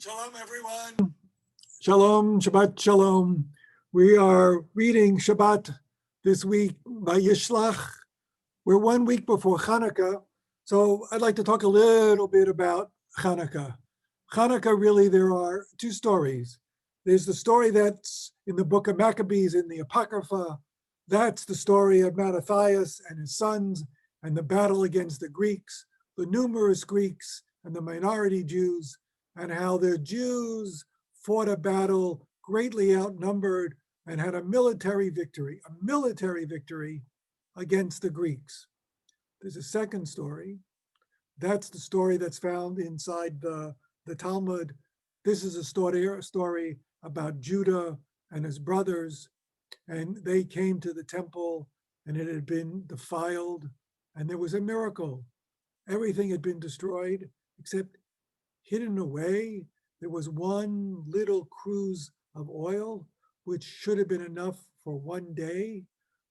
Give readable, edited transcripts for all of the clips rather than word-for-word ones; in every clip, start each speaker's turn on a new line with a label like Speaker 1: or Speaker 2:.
Speaker 1: Shalom, everyone. Shalom, Shabbat Shalom. We are reading Shabbat this week, Vayishlach. We're 1 week before Hanukkah, so I'd like to talk a little bit about Hanukkah. Hanukkah, really, there are two stories. There's the story that's in the book of Maccabees in the Apocrypha. That's the story of Mattathias and his sons and the battle against the Greeks, the numerous Greeks and the minority Jews, and how the Jews fought a battle greatly outnumbered and had a military victory against the Greeks. There's a second story. That's the story that's found inside the Talmud. This is a story about Judah and his brothers, and they came to the temple and it had been defiled, and there was a miracle. Everything had been destroyed except hidden away, there was one little cruse of oil, which should have been enough for 1 day,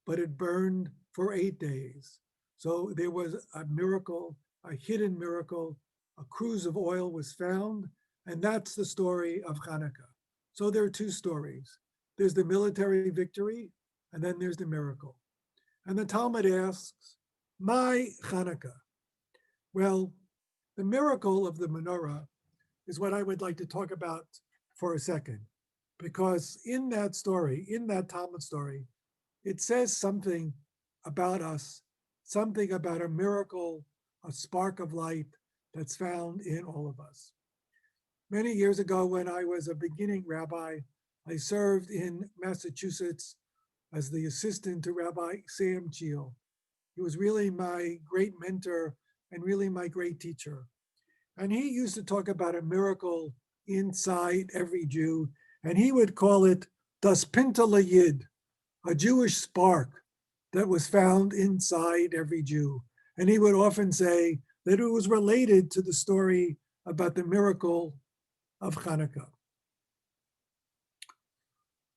Speaker 1: but it burned for 8 days. So there was a miracle, a hidden miracle. A cruse of oil was found, and that's the story of Hanukkah. So there are two stories. There's the military victory, and then there's the miracle. And the Talmud asks, my Hanukkah? Well, the miracle of the menorah is what I would like to talk about for a second, because in that story, in that Talmud story, it says something about us, something about a miracle, a spark of light that's found in all of us. Many years ago, when I was a beginning rabbi, I served in Massachusetts as the assistant to Rabbi Sam Cheel. He was really my great mentor and really my great teacher. And he used to talk about a miracle inside every Jew, and he would call it das Pintel Yid, a Jewish spark that was found inside every Jew. And he would often say that it was related to the story about the miracle of Hanukkah.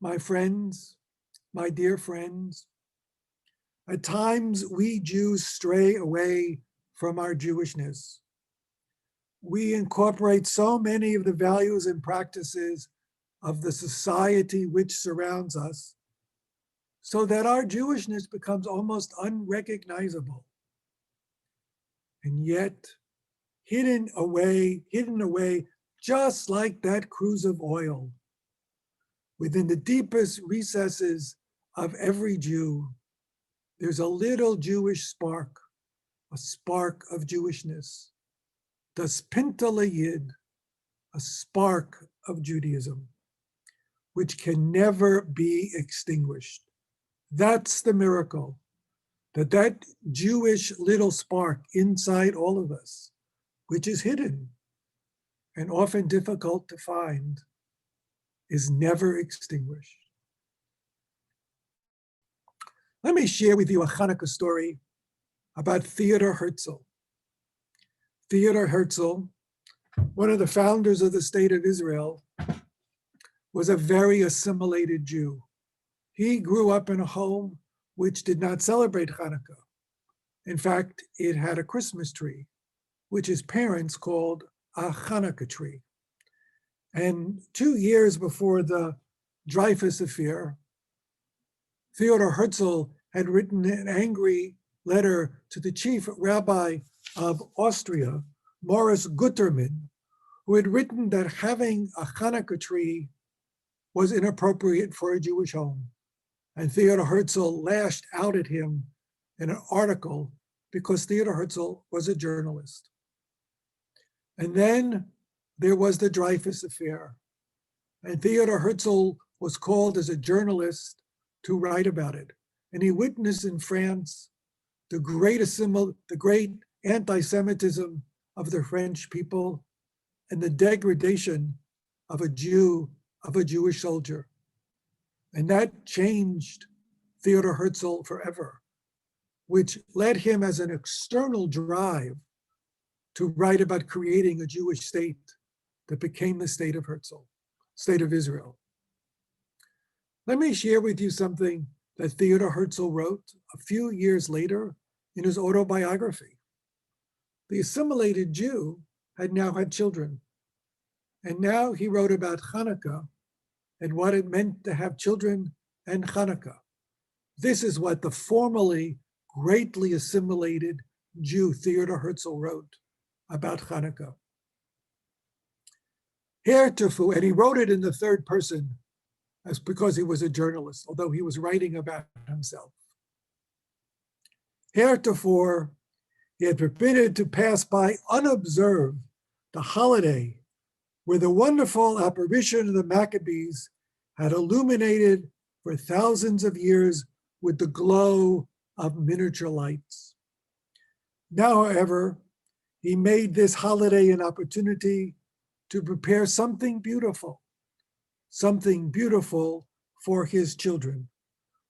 Speaker 1: My friends, my dear friends, at times we Jews stray away from our Jewishness. We incorporate so many of the values and practices of the society which surrounds us, so that our Jewishness becomes almost unrecognizable. And yet, hidden away, just like that cruse of oil, within the deepest recesses of every Jew, there's a little Jewish spark, a spark of Jewishness. Das Pintel Yid, a spark of Judaism, which can never be extinguished. That's the miracle, that Jewish little spark inside all of us, which is hidden and often difficult to find, is never extinguished. Let me share with you a Hanukkah story about Theodor Herzl. Theodor Herzl, one of the founders of the State of Israel, was a very assimilated Jew. He grew up in a home which did not celebrate Hanukkah. In fact, it had a Christmas tree, which his parents called a Hanukkah tree. And 2 years before the Dreyfus affair, Theodor Herzl had written an angry letter to the chief rabbi of Austria, Morris Guterman, who had written that having a Hanukkah tree was inappropriate for a Jewish home. And Theodor Herzl lashed out at him in an article because Theodor Herzl was a journalist. And then there was the Dreyfus affair. And Theodor Herzl was called as a journalist to write about it. And he witnessed in France the great anti-Semitism of the French people and the degradation of a Jewish soldier. And that changed Theodor Herzl forever, which led him as an external drive to write about creating a Jewish state that became the state of Herzl, state of Israel. Let me share with you something that Theodor Herzl wrote a few years later in his autobiography. The assimilated Jew had now had children. And now he wrote about Hanukkah and what it meant to have children and Hanukkah. This is what the formerly greatly assimilated Jew Theodor Herzl wrote about Hanukkah. Heretofore, and he wrote it in the third person as because he was a journalist, although he was writing about himself. Heretofore, he had permitted to pass by unobserved the holiday where the wonderful apparition of the Maccabees had illuminated for thousands of years with the glow of miniature lights. Now, however, he made this holiday an opportunity to prepare something beautiful for his children,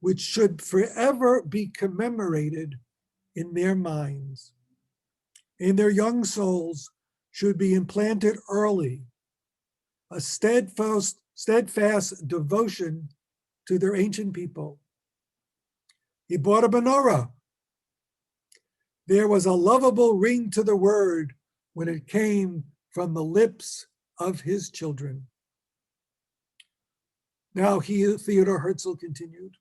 Speaker 1: which should forever be commemorated in their minds. In their young souls should be implanted early a steadfast devotion to their ancient people. He bought a menorah. There was a lovable ring to the word when it came from the lips of his children. Now Theodor Herzl continued,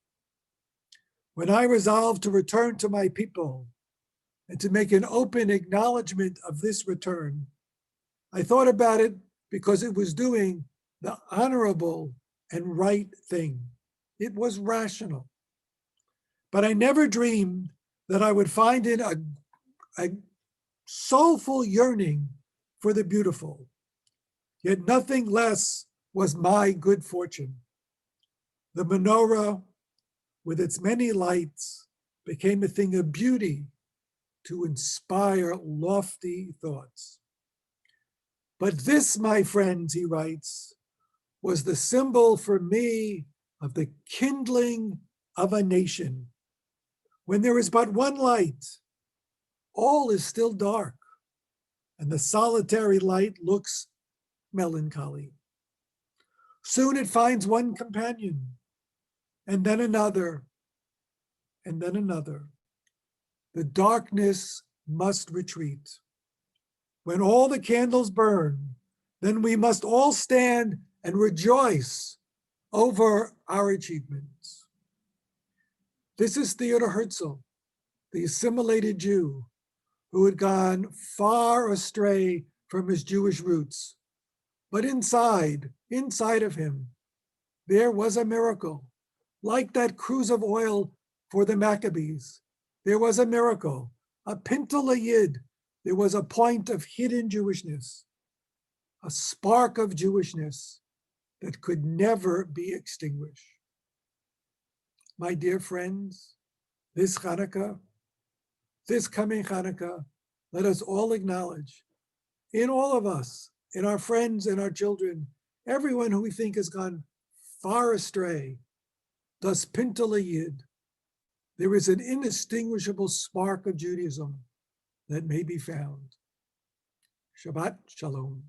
Speaker 1: when I resolved to return to my people and to make an open acknowledgement of this return, I thought about it because it was doing the honorable and right thing. It was rational. But I never dreamed that I would find in a soulful yearning for the beautiful. Yet nothing less was my good fortune. The menorah, with its many lights, became a thing of beauty to inspire lofty thoughts. But this, my friends, he writes, was the symbol for me of the kindling of a nation. When there is but one light, all is still dark, and the solitary light looks melancholy. Soon it finds one companion, and then another, and then another. The darkness must retreat. When all the candles burn, then we must all stand and rejoice over our achievements. This is Theodor Herzl, the assimilated Jew who had gone far astray from his Jewish roots. But inside of him, there was a miracle. Like that cruse of oil for the Maccabees, there was a miracle, a pintel yid. There was a point of hidden Jewishness, a spark of Jewishness that could never be extinguished. My dear friends, this Hanukkah, this coming Hanukkah, let us all acknowledge in all of us, in our friends and our children, everyone who we think has gone far astray, das pintel yid, there is an indistinguishable spark of Judaism that may be found. Shabbat Shalom.